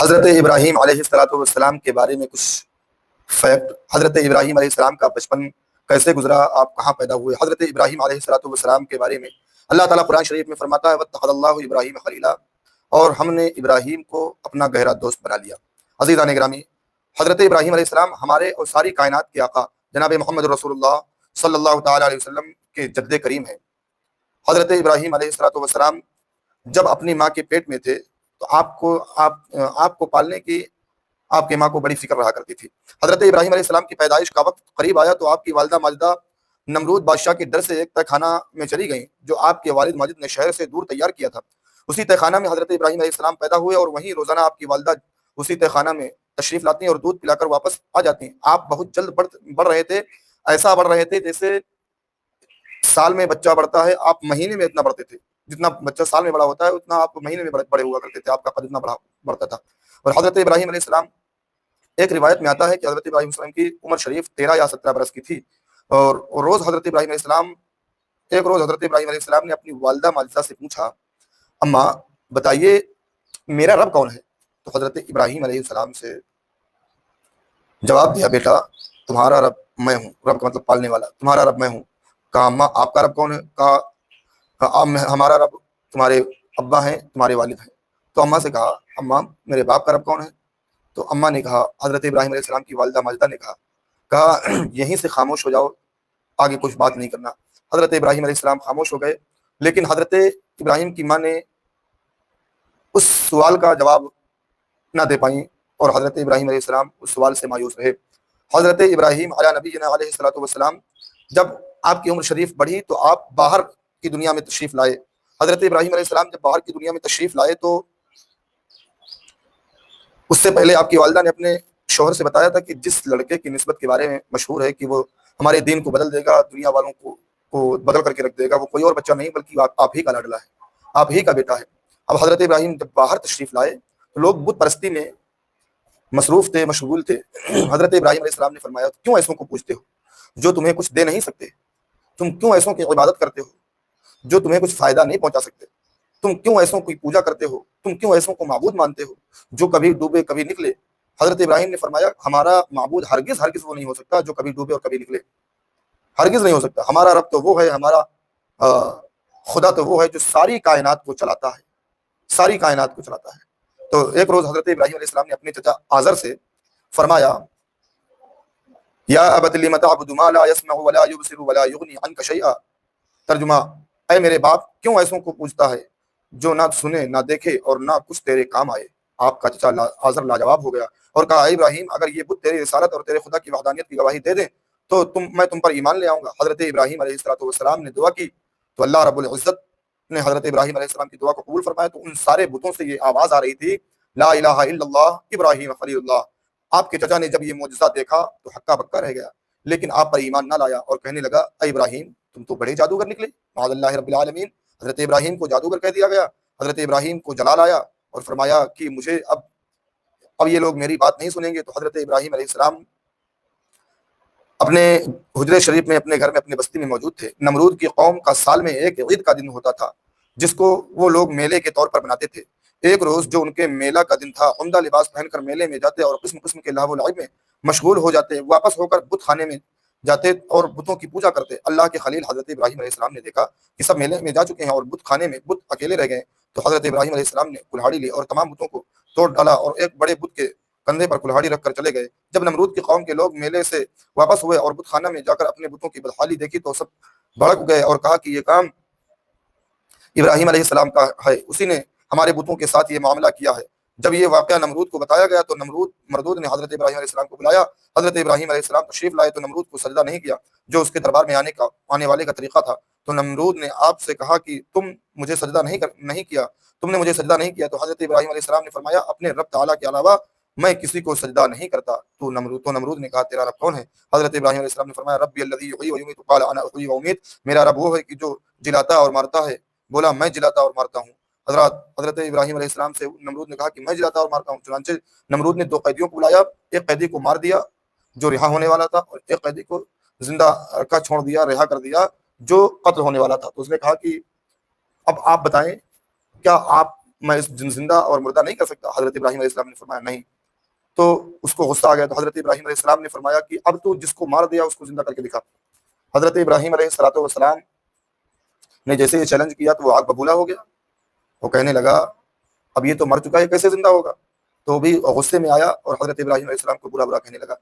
حضرت ابراہیم علیہ السلام کے بارے میں کچھ فیکٹ. حضرت ابراہیم علیہ السلام کا بچپن کیسے گزرا، آپ کہاں پیدا ہوئے. حضرت ابراہیم علیہ السلام کے بارے میں اللہ تعالیٰ قرآن شریف میں فرماتا ہے واتخذ اللہ ابراہیم خلیلا، اور ہم نے ابراہیم کو اپنا گہرا دوست بنا لیا. عزیزان گرامی، حضرت ابراہیم علیہ السلام ہمارے اور ساری کائنات کے آقا جناب محمد رسول اللہ صلی اللہ تعالیٰ علیہ وسلم کے جد کریم ہیں. حضرت ابراہیم علیہ السلام جب اپنی ماں کے پیٹ میں تھے تو آپ کو پالنے کی آپ کی ماں کو بڑی فکر رہا کرتی تھی. حضرت ابراہیم علیہ السلام کی پیدائش کا وقت قریب آیا تو آپ کی والدہ ماجدہ نمرود بادشاہ کے ڈر سے ایک تہ خانہ میں چلی گئیں جو آپ کے والد ماجد نے شہر سے دور تیار کیا تھا. اسی تہ خانہ میں حضرت ابراہیم علیہ السلام پیدا ہوئے اور وہیں روزانہ آپ کی والدہ اسی تہ خانہ میں تشریف لاتی ہیں اور دودھ پلا کر واپس آ جاتی ہیں. آپ بہت جلد بڑھ رہے تھے، ایسا بڑھ رہے تھے جیسے سال میں بچہ بڑھتا ہے، آپ مہینے میں اتنا بڑھتے تھے. جتنا بچہ سال میں بڑا ہوتا ہے اتنا آپ مہینے میں بڑے ہوا کرتے تھے، آپ کا قد اتنا بڑھتا تھا. اور حضرت ابراہیم علیہ السلام، ایک روایت میں آتا ہے کہ حضرت ابراہیم علیہ السلام کی عمر شریف 13 یا 17 برس کی تھی. اور ایک روز حضرت ابراہیم علیہ السلام نے اپنی والدہ ماجدہ سے پوچھا اماں بتائیے میرا رب کون ہے. تو حضرت ابراہیم علیہ السلام سے جواب دیا بیٹا تمہارا رب میں ہوں. رب کا مطلب پالنے والا. تمہارا رب میں ہوں. کہا اماں آپ کا رب کون ہے. کہا ہمارا رب تمہارے ابا ہیں، تمہارے والد ہیں. تو اماں سے کہا اماں میرے باپ کا رب کون ہے. تو اماں نے کہا، حضرت ابراہیم علیہ السلام کی والدہ ماجدہ نے کہا یہیں سے خاموش ہو جاؤ، آگے کچھ بات نہیں کرنا. حضرت ابراہیم علیہ السلام خاموش ہو گئے، لیکن حضرت ابراہیم کی ماں نے اس سوال کا جواب نہ دے پائیں اور حضرت ابراہیم علیہ السلام اس سوال سے مایوس رہے. حضرت ابراہیم علیہ نبینا علیہ السلام جب آپ کی عمر شریف بڑھی تو آپ باہر کی دنیا میں تشریف لائے. حضرت ابراہیم علیہ السلام جب باہر کی دنیا میں تشریف لائے تو اس سے پہلے آپ کی والدہ نے اپنے شوہر سے بتایا تھا کہ جس لڑکے کی نسبت کے بارے میں مشہور ہے کہ وہ ہمارے دین کو بدل دے گا، دنیا والوں کو بدل کر کے رکھ دے گا، وہ کوئی اور بچہ نہیں بلکہ آپ ہی کا لاڈلا ہے، آپ ہی کا بیٹا ہے. اب حضرت ابراہیم جب باہر تشریف لائے تو لوگ بت پرستی میں مصروف تھے، مشغول تھے. حضرت ابراہیم علیہ السلام نے فرمایا کیوں ایسوں کو پوچھتے ہو جو تمہیں کچھ دے نہیں سکتے. تم کیوں ایسوں کی عبادت کرتے ہو جو تمہیں کچھ فائدہ نہیں پہنچا سکتے. تم کیوں ایسوں کی پوجا کرتے ہو، تم کیوں ایسوں کو معبود مانتے ہو جو کبھی ڈوبے کبھی نکلے. حضرت ابراہیم نے فرمایا ہمارا معبود ہرگز وہ نہیں ہو سکتا جو کبھی ڈوبے اور کبھی نکلے، ہرگز نہیں ہو سکتا. ہمارا رب تو وہ ہے، ہمارا خدا تو وہ ہے جو ساری کائنات کو چلاتا ہے، ساری کائنات کو چلاتا ہے. تو ایک روز حضرت ابراہیم علیہ السلام نے اپنے چچا آزر سے فرمایا یا ابت لم تعبد ما لا يسمع ولا يبصر ولا يغني عنك شيئا. ترجمہ، اے میرے باپ کیوں ایسوں کو پوچھتا ہے جو نہ سنے نہ دیکھے اور نہ کچھ تیرے کام آئے. آپ کا چچا آزر لاجواب ہو گیا اور کہا اے ابراہیم اگر یہ بت تیری رسالت اور تیرے خدا کی وحدانیت کی گواہی دے دیں تو میں تم پر ایمان لے آؤں گا. حضرت ابراہیم علیہ السلام نے دعا کی تو اللہ رب العزت نے حضرت ابراہیم علیہ السلام کی دعا کو قبول فرمایا. تو ان سارے بتوں سے یہ آواز آ رہی تھی لا الہ الا اللہ ابراہیم خلیل اللہ. آپ کے چچا نے جب یہ معجزہ دیکھا تو ہکا بکا رہ گیا، لیکن آپ پر ایمان نہ لایا اور کہنے لگا اے ابراہیم تم تو بڑے جادوگر نکلے، معاذ اللہ رب العالمین. حضرت ابراہیم کو جادوگر کہہ دیا گیا. حضرت ابراہیم کو جلال آیا اور فرمایا کہ مجھے اب یہ لوگ میری بات نہیں سنیں گے. تو حضرت ابراہیم علیہ السلام اپنے حجرے شریف میں اپنے گھر میں اپنے بستی میں موجود تھے. نمرود کی قوم کا سال میں ایک عید کا دن ہوتا تھا جس کو وہ لوگ میلے کے طور پر بناتے تھے. ایک روز جو ان کے میلہ کا دن تھا، عمدہ لباس پہن کر میلے میں جاتے اور قسم قسم کے لہو و لعب میں مشغول ہو جاتے. واپس ہو کر بت خانے میں جاتے اور بتوں کی پوجا کرتے. اللہ کے خلیل حضرت ابراہیم علیہ السلام نے دیکھا کہ سب میلے میں جا چکے ہیں اور بت خانے میں بت اکیلے رہ گئے. تو حضرت ابراہیم علیہ السلام نے کلہاڑی لی اور تمام بتوں کو توڑ ڈالا اور ایک بڑے بت کے کندھے پر کلہاڑی رکھ کر چلے گئے. جب نمرود کی قوم کے لوگ میلے سے واپس ہوئے اور بت خانہ میں جا کر اپنے بتوں کی بدحالی دیکھی تو سب بھڑک گئے اور کہا کہ یہ کام ابراہیم علیہ السلام کا ہے، اسی نے ہمارے بتوں کے ساتھ یہ معاملہ کیا ہے. جب یہ واقعہ نمرود کو بتایا گیا تو مردود نے حضرت ابراہیم علیہ السلام کو بلایا. حضرت ابراہیم علیہ السلام تشریف لائے تو نمرود کو سجدہ نہیں کیا جو اس کے دربار میں آنے والے کا طریقہ تھا. تو نمرود نے آپ سے کہا کہ تم نے مجھے سجدہ نہیں کیا. تو حضرت ابراہیم علیہ السلام نے فرمایا اپنے رب تعالیٰ کے علاوہ میں کسی کو سجدہ نہیں کرتا. تو نمرود نے کہا تیرا رب کون ہے. حضرت ابراہیم علیہ السلام نے فرمایا ربی الذی یحیی و یمیت قال انا احیی و امیت. میرا رب وہ ہے کہ جو جلاتا اور مارتا ہے. بولا میں جلاتا اور مارتا ہوں. حضرت ابراہیم علیہ السلام سے نمرود نے کہا کہ میں جلاتا اور مارتا ہوں. چنانچہ نمرود نے 2 قیدیوں کو بلایا، ایک قیدی کو مار دیا جو رہا ہونے والا تھا اور ایک قیدی کو زندہ کا چھوڑ دیا، رہا کر دیا جو قتل ہونے والا تھا. تو اس نے کہا کہ اب آپ بتائیں کیا آپ میں اس زندہ اور مردہ نہیں کر سکتا؟ حضرت ابراہیم علیہ السلام نے فرمایا نہیں. تو اس کو غصہ آ گیا. تو حضرت ابراہیم علیہ السلام نے فرمایا کہ اب تو جس کو مار دیا اس کو زندہ کر کے دکھا. حضرت ابراہیم علیہ السلام نے جیسے یہ چیلنج کیا تو وہ آگ ببولا ہو گیا. وہ کہنے لگا اب یہ تو مر چکا ہے، کیسے زندہ ہوگا؟ تو وہ بھی غصے میں آیا اور حضرت ابراہیم علیہ السلام کو برا برا کہنے لگا.